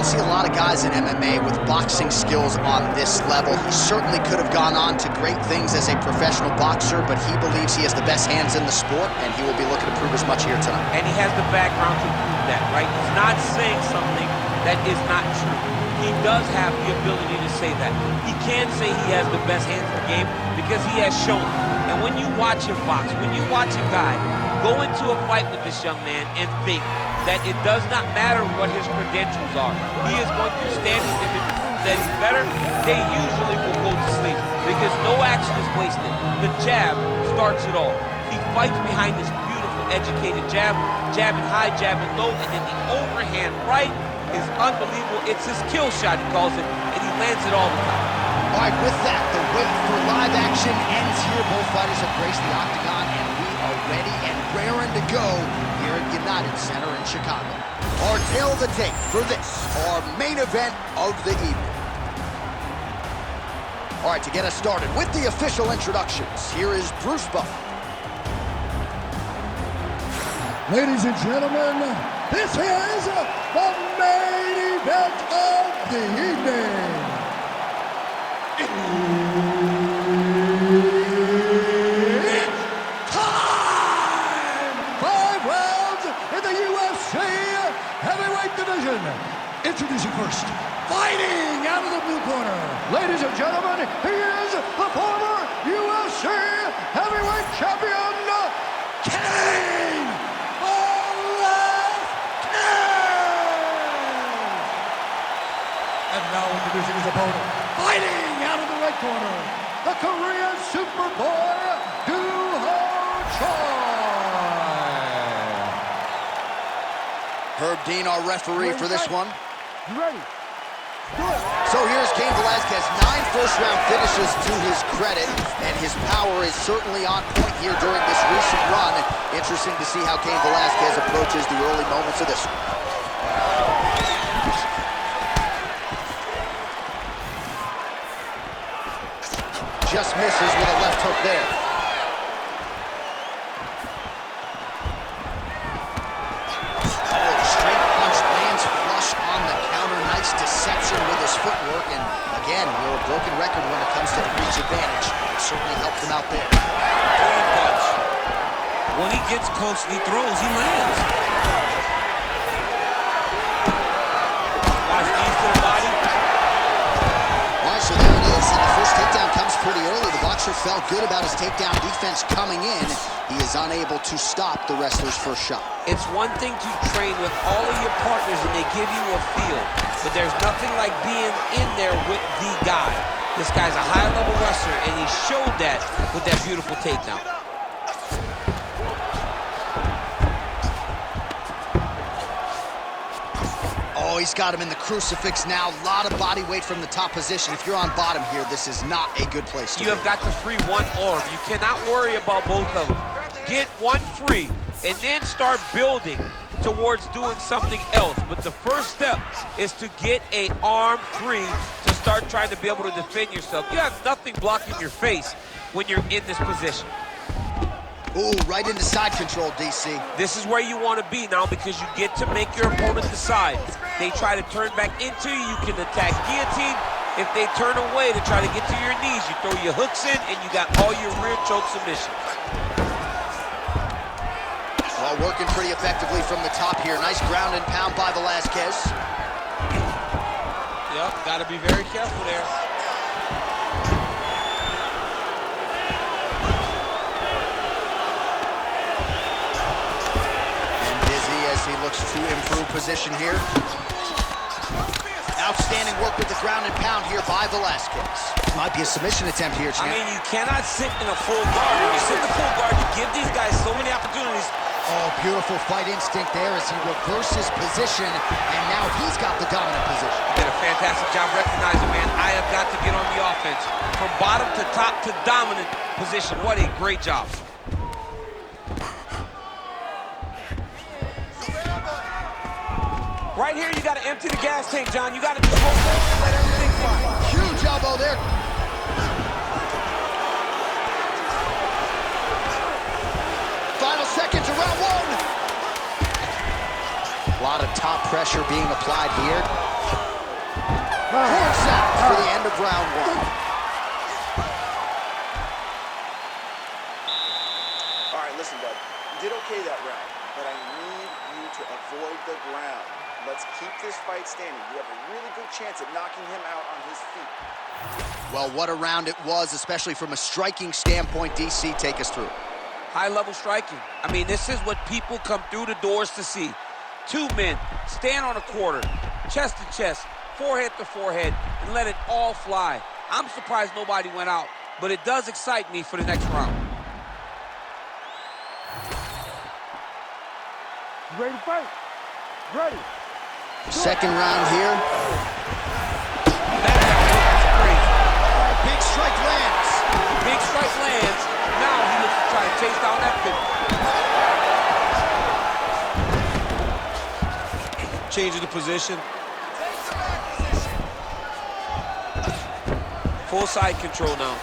don't see a lot of guys in MMA with boxing skills on this level. He certainly could have gone on to great things as a professional boxer, but he believes he has the best hands in the sport, and he will be looking to prove as much here tonight. And he has the background to prove that, right? He's not saying something that is not true. He does have the ability to say that. He can say he has the best hands in the game because he has shown it. And when you watch him box, when you watch a guy go into a fight with this young man and think that it does not matter what his credentials are, he is going to stand with him and prove that he's better, they usually will go to sleep because no action is wasted. The jab starts it all. He fights behind this beautiful, educated jab, jabbing high, jabbing low, and then the overhand right is unbelievable. It's his kill shot, he calls it, and he lands it all the time. All right, with that, the wait for live action ends here. Both fighters have graced the octagon, and we are ready and raring to go here at United Center in Chicago. Our tail of the tape for this, our main event of the evening. All right, to get us started with the official introductions, here is Bruce Buffer. Ladies and gentlemen, this is the main event of the evening. It's time! 5 rounds in the UFC heavyweight division. Introducing first, fighting out of the blue corner. Ladies and gentlemen, he is the former UFC heavyweight champion, Kane! And now introducing his opponent, fighting out of the right corner, the Korean Superboy, Herb Dean, our referee for this one. You ready? Good. So here's Cain Velasquez, 9 first-round finishes to his credit, and his power is certainly on point here during this recent run. Interesting to see how Cain Velasquez approaches the early moments of this one. Just misses with a left hook there. Oh, straight punch lands flush on the counter. Nice deception with his footwork. And again, we're a broken record when it comes to the reach advantage. It certainly helped him out there. Clean punch. When he gets close and he throws, he lands. Watch knees to the body. All right, so there it is. And the first takedown comes pretty early. The boxer felt good about his takedown defense coming in. He is unable to stop the wrestler's first shot. It's one thing to train with all of your partners and they give you a feel, but there's nothing like being in there with the guy. This guy's a high-level wrestler, and he showed that with that beautiful takedown. Oh, he's got him in the crucifix now. A lot of body weight from the top position. If you're on bottom here, this is not a good place to be. You have got to free one arm. You cannot worry about both of them. Get one free, and then start building towards doing something else. But the first step is to get an arm free to start trying to be able to defend yourself. You have nothing blocking your face when you're in this position. Ooh, right into side control, DC. This is where you want to be now because you get to make your opponent decide. They try to turn back into you, you can attack guillotine. If they turn away to try to get to your knees, you throw your hooks in and you got all your rear choke submissions. Well, working pretty effectively from the top here. Nice ground and pound by Velasquez. Yep, got to be very careful there. He looks to improve position here. Outstanding work with the ground and pound here by Velasquez. Might be a submission attempt here, champ. I mean, you cannot sit in a full guard. When you sit in a full guard, you give these guys so many opportunities. Oh, beautiful fight instinct there as he reverses position, and now he's got the dominant position. Did a fantastic job recognizing, man. I have got to get on the offense. From bottom to top to dominant position. What a great job. Right here, you got to empty the gas tank, John. You got to just go forward and let everything fly. Huge elbow there. Final seconds of round one. A lot of top pressure being applied here. Courts out for the end of round one. All right, listen, bud. You did okay that round, but I need you to avoid the ground. Let's keep this fight standing. You have a really good chance at knocking him out on his feet. Well, what a round it was, especially from a striking standpoint. DC, take us through. High-level striking. I mean, this is what people come through the doors to see. Two men stand on a quarter, chest to chest, forehead to forehead, and let it all fly. I'm surprised nobody went out, but it does excite me for the next round. Ready to fight? Ready. Second round here. Big strike lands. Big strike lands. Now he looks to try to chase down that finish. Changing the position. Full side control now.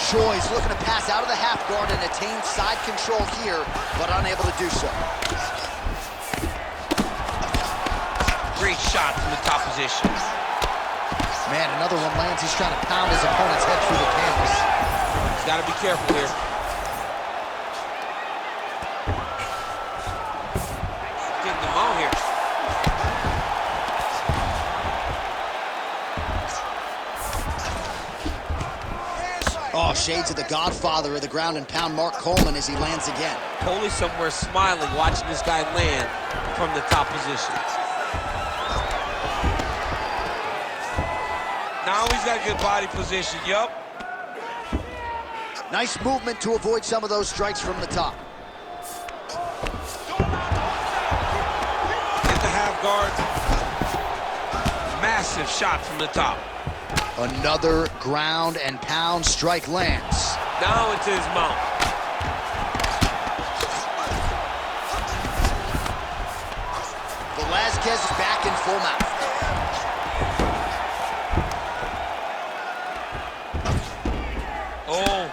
Choi's looking to pass out of the half guard and attain side control here, but unable to do so. Great shot from the top position. Man, another one lands. He's trying to pound his opponent's head through the canvas. He's got to be careful here. Getting them out here. Oh, shades of the godfather of the ground and pound, Mark Coleman, as he lands again. Coley somewhere smiling, watching this guy land from the top position. Now he's got good body position, yup. Nice movement to avoid some of those strikes from the top. Hit the half guard. Massive shot from the top. Another ground and pound strike lands. Now into his mouth. Velasquez is back in full mouth. Oh.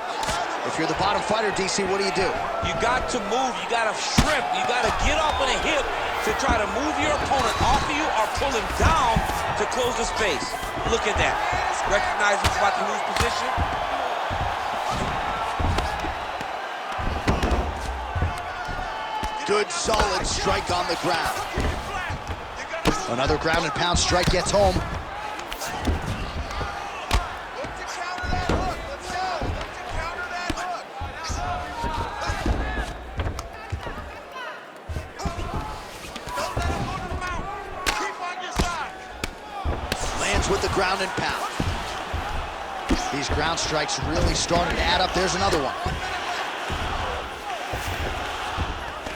If you're the bottom fighter, DC, what do? You got to move. You got to shrimp. You got to get up on a hip to try to move your opponent off of you or pull him down to close the space. Look at that. Recognize he's about to lose position. Good, solid strike on the ground. Another ground and pound strike gets home. Lands with the ground and pound. These ground strikes really starting to add up. There's another one.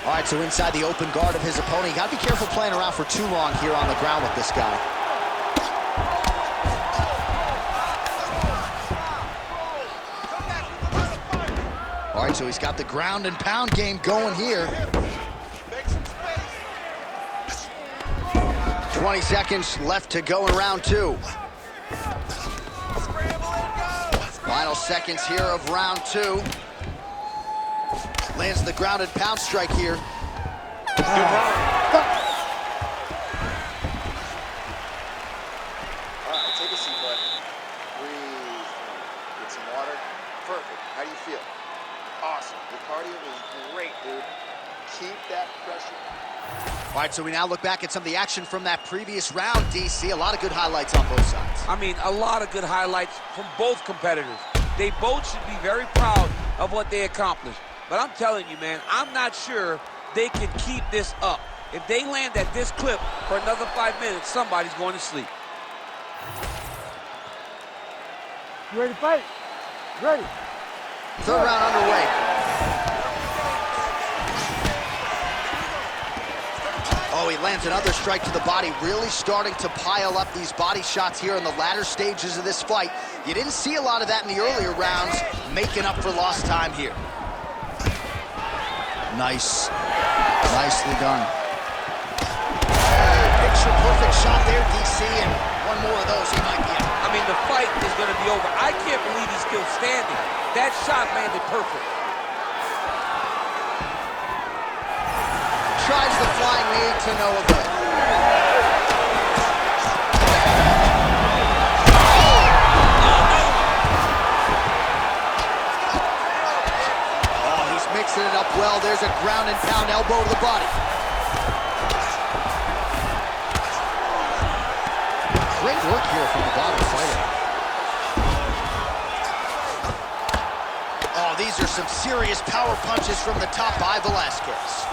All right, so inside the open guard of his opponent. You gotta be careful playing around for too long here on the ground with this guy. All right, so he's got the ground and pound game going here. 20 seconds left to go in round two. Final seconds here of round two. Lands the ground and pound strike here. Good round. All right, take a seat, bud. Breathe. Get some water. Perfect. How do you feel? Awesome. Your cardio was great, dude. Keep that pressure. All right, so we now look back at some of the action from that previous round, DC. A lot of good highlights on both sides. I mean, a lot of good highlights from both competitors. They both should be very proud of what they accomplished. But I'm telling you, man, I'm not sure they can keep this up. If they land at this clip for another 5 minutes, somebody's going to sleep. You ready to fight? Ready. Third round underway. Oh, he lands another strike to the body, really starting to pile up these body shots here in the latter stages of this fight. You didn't see a lot of that in the earlier rounds, making up for lost time here. Nice. Nicely done. Picture perfect shot there, DC, and one more of those, he might be out. I mean, the fight is going to be over. I can't believe he's still standing. That shot landed perfect. tries the flying knee to no avail. Oh, he's mixing it up well. There's a ground and pound elbow to the body. Great work here from the bottom fighter. Oh, these are some serious power punches from the top by Velasquez.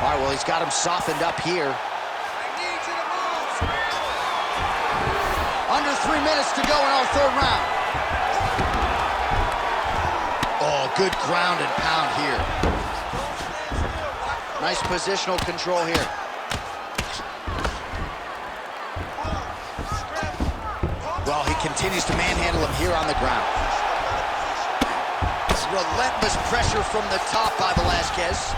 All right, well, he's got him softened up here. Under 3 minutes to go in our third round. Oh, good ground and pound here. Nice positional control here. Well, he continues to manhandle him here on the ground. Relentless pressure from the top by Velasquez.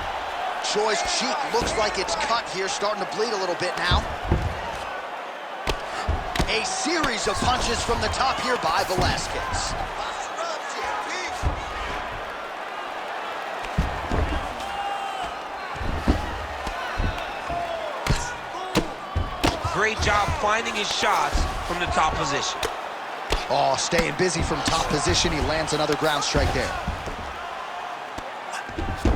Choi's cheek looks like it's cut here, starting to bleed a little bit now. A series of punches from the top here by Velasquez. Great job finding his shots from the top position. Oh, staying busy from top position. He lands another ground strike there. Let's go.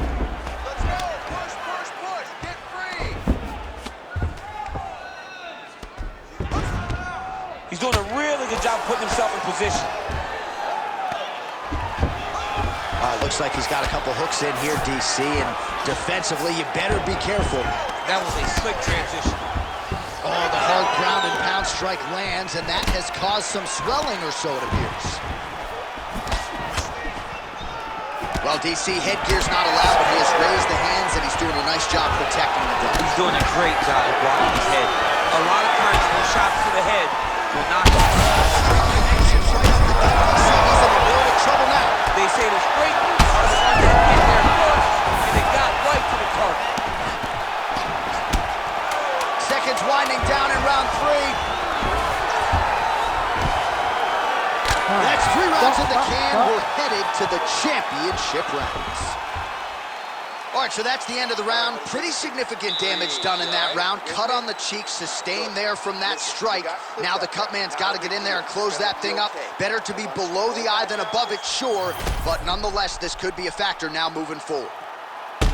Push, push, push. Get free. He's doing a really good job putting himself in position. Looks like he's got a couple hooks in here, DC, and defensively, you better be careful. That was a slick transition. Oh, the hard ground and pound strike lands, and that has caused some swelling or so, it appears. Well, DC, headgear's not allowed, but he has raised the hands, and he's doing a nice job protecting the dome. He's doing a great job of blocking his head. A lot of times, those shots to the head will knock him out. Connections right up the gut. DC, he's in a world of trouble now. They say the straight moves are the ones that get there first, and they got right to the target. Seconds winding down in round 3. That's 3 rounds in the can. We're headed to the championship rounds. All right, so that's the end of the round. Pretty significant damage done in that round. Cut on the cheek, sustained there from that strike. Now the cut man's got to get in there and close that thing up. Better to be below the eye than above it, sure. But nonetheless, this could be a factor now moving forward.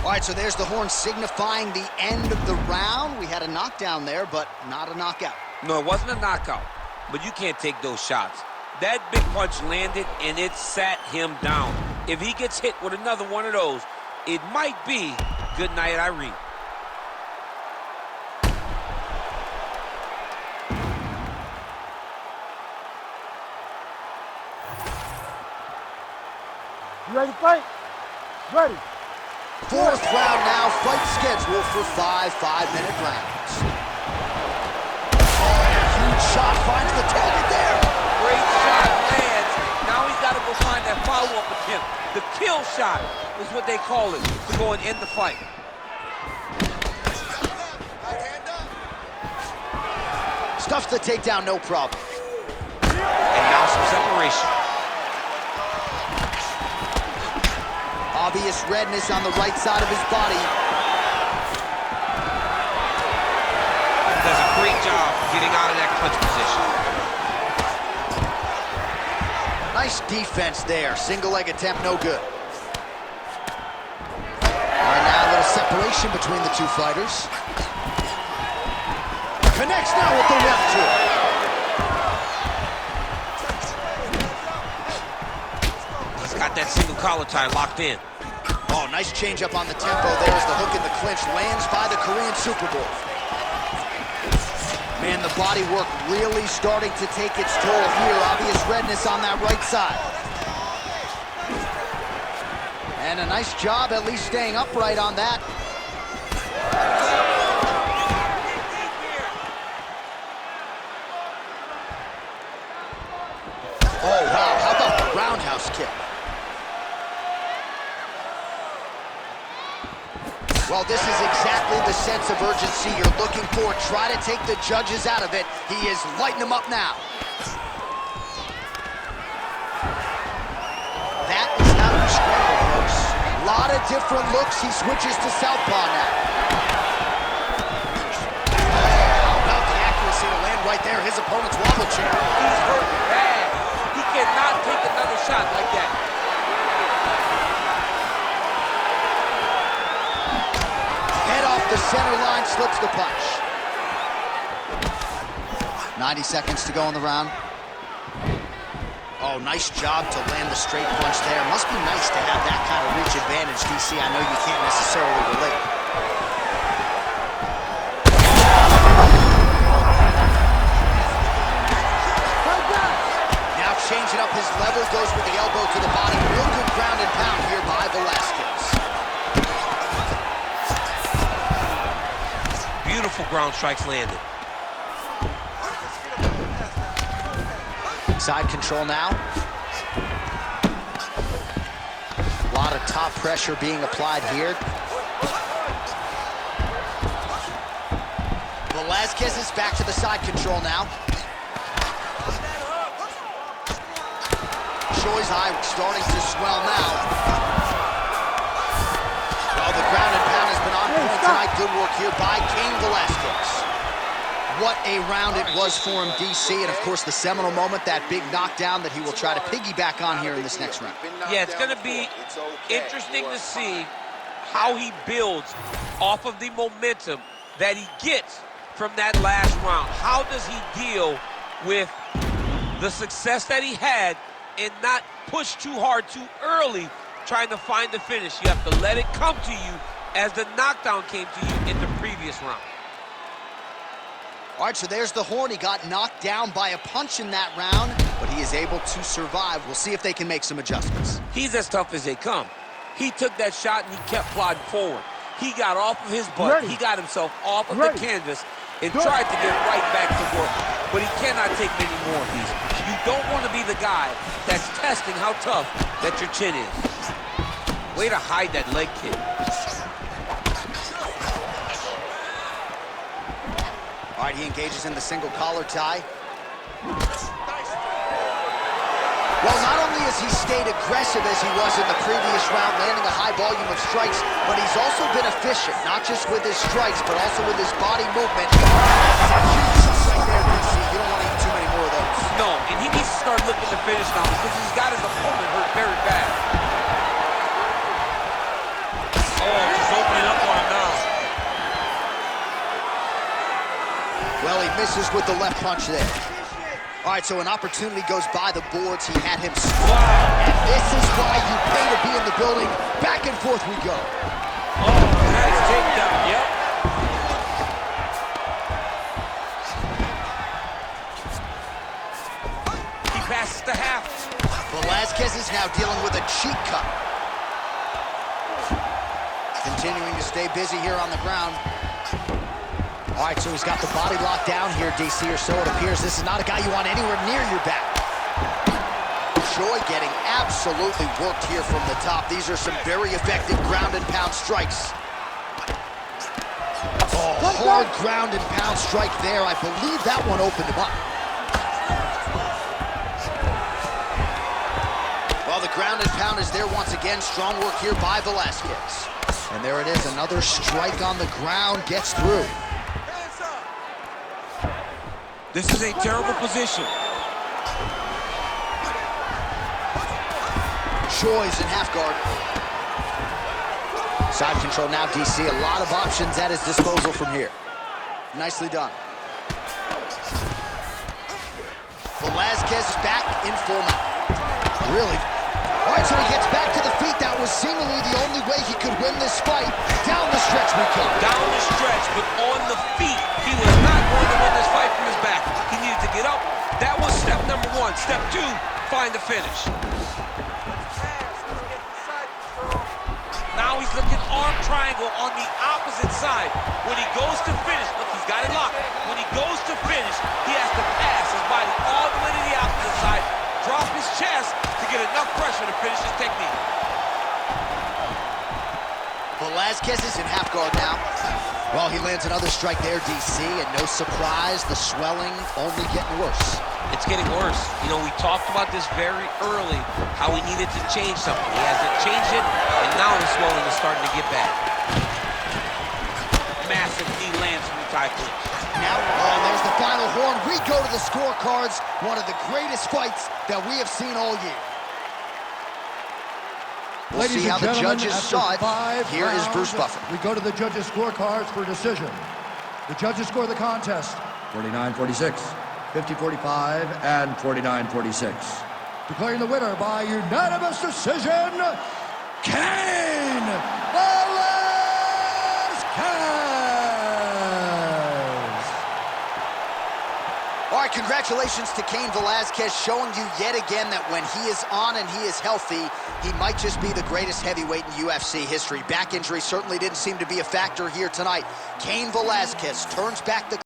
All right, so there's the horn signifying the end of the round. We had a knockdown there, but not a knockout. No, it wasn't a knockout, but you can't take those shots. That big punch landed, and it sat him down. If he gets hit with another one of those, it might be good night, Irene. You ready to fight? Ready. Fourth round now, fight scheduled for 5 5-minute rounds. Oh, and a huge shot finds the target there. Great shot lands. Now he's got to go find that follow-up attempt. The kill shot is what they call it, to go and end the fight. Stuffs the takedown, no problem. And now some separation. Obvious redness on the right side of his body. Does a great job getting out of that clinch position. Nice defense there. Single leg attempt, no good. All right, now a little separation between the two fighters. Connects now with the left hook. He's got that single collar tie locked in. Oh, nice change up on the tempo. There's the hook in the clinch. Lands by the Korean Super Bowl. Man, the body work really starting to take its toll here. Obvious redness on that right side. And a nice job at least staying upright on that. Oh, wow. How about the roundhouse kick? Well, this is exactly the sense of urgency you're looking for. Try to take the judges out of it. He is lighting them up now. That is how you scramble, folks. A lot of different looks. He switches to southpaw now. How about the accuracy to land right there? His opponent's wobble chair. He's hurt bad. He cannot take another shot like that. Head off the center line, slips the punch. 90 seconds to go in the round. Oh, nice job to land the straight punch there. Must be nice to have that kind of reach advantage, DC. I know you can't necessarily relate. Now changing up his level, goes with the elbow to the body. Real good ground and pound here by Velasquez. Beautiful ground strikes landed. Side control now. A lot of top pressure being applied here. Velasquez is back to the side control now. Choi's eye starting to swell now. Well, the ground and pound has been on point tonight. Good work here by Cain Velasquez. What a round it was for him, DC, and of course the seminal moment, that big knockdown that he will try to piggyback on here in this next round. Yeah, it's going to be interesting to see how he builds off of the momentum that he gets from that last round. How does he deal with the success that he had and not push too hard too early trying to find the finish? You have to let it come to you as the knockdown came to you in the previous round. All right, so there's the horn. He got knocked down by a punch in that round, but he is able to survive. We'll see if they can make some adjustments. He's as tough as they come. He took that shot and he kept plodding forward. He got off of his butt. He got himself off of the canvas and tried to get right back to work. But he cannot take many more of these. You don't want to be the guy that's testing how tough that your chin is. Way to hide that leg kick. All right, he engages in the single collar tie. Well, not only has he stayed aggressive as he was in the previous round, landing a high volume of strikes, but he's also been efficient, not just with his strikes, but also with his body movement. That's a huge right there, DC. You don't want to eat too many more of those. No, and he needs to start looking to finish now because he's got his opponent hurt very bad. Oh, just opening up on him now. Well, he misses with the left punch there. All right, so an opportunity goes by the boards. He had him splat. And this is why you pay to be in the building. Back and forth we go. Oh, nice takedown, yep. He passes the half. Velasquez is now dealing with a cheek cut. Continuing to stay busy here on the ground. All right, so he's got the body locked down here, DC, or so it appears. This is not a guy you want anywhere near your back. Choi getting absolutely worked here from the top. These are some very effective ground and pound strikes. Oh, hard ground and pound strike there. I believe that one opened him up. Well, the ground and pound is there once again. Strong work here by Velasquez. And there it is, another strike on the ground, gets through. This is a terrible position. Choi's in half guard. Side control now, DC. A lot of options at his disposal from here. Nicely done. Velasquez is back in full mount. Really? All right, so he gets back to the feet. That was seemingly the only way he could win this fight. Down the stretch we come. Down the stretch, but on the feet. He was not going to win this fight from his back. He needed to get up. That was step number one. Step two, find the finish. Now he's looking arm triangle on the opposite side. When he goes to finish, look, he's got it locked. When he goes to finish, he has to pass his body all the way to the opposite side, drop his chest to get enough pressure to finish his technique. Velasquez is in half guard now. Well, he lands another strike there, DC, and no surprise, the swelling only getting worse. It's getting worse. You know, we talked about this very early, how he needed to change something. He hasn't changed it, and now the swelling is starting to get bad. Massive knee lands from the tie clinch. Now, oh, there's the final horn. We go to the scorecards. One of the greatest fights that we have seen all year. We'll Ladies see how and the gentlemen, judges after saw it. 5 Here is rounds, Bruce Buffer. We go to the judges' scorecards for decision. The judges score the contest 49-46, 50-45, and 49-46. Declaring the winner by unanimous decision, Cain Velasquez! All right, congratulations to Cain Velasquez, showing you yet again that when he is on and he is healthy, he might just be the greatest heavyweight in UFC history. Back injury certainly didn't seem to be a factor here tonight. Cain Velasquez turns back the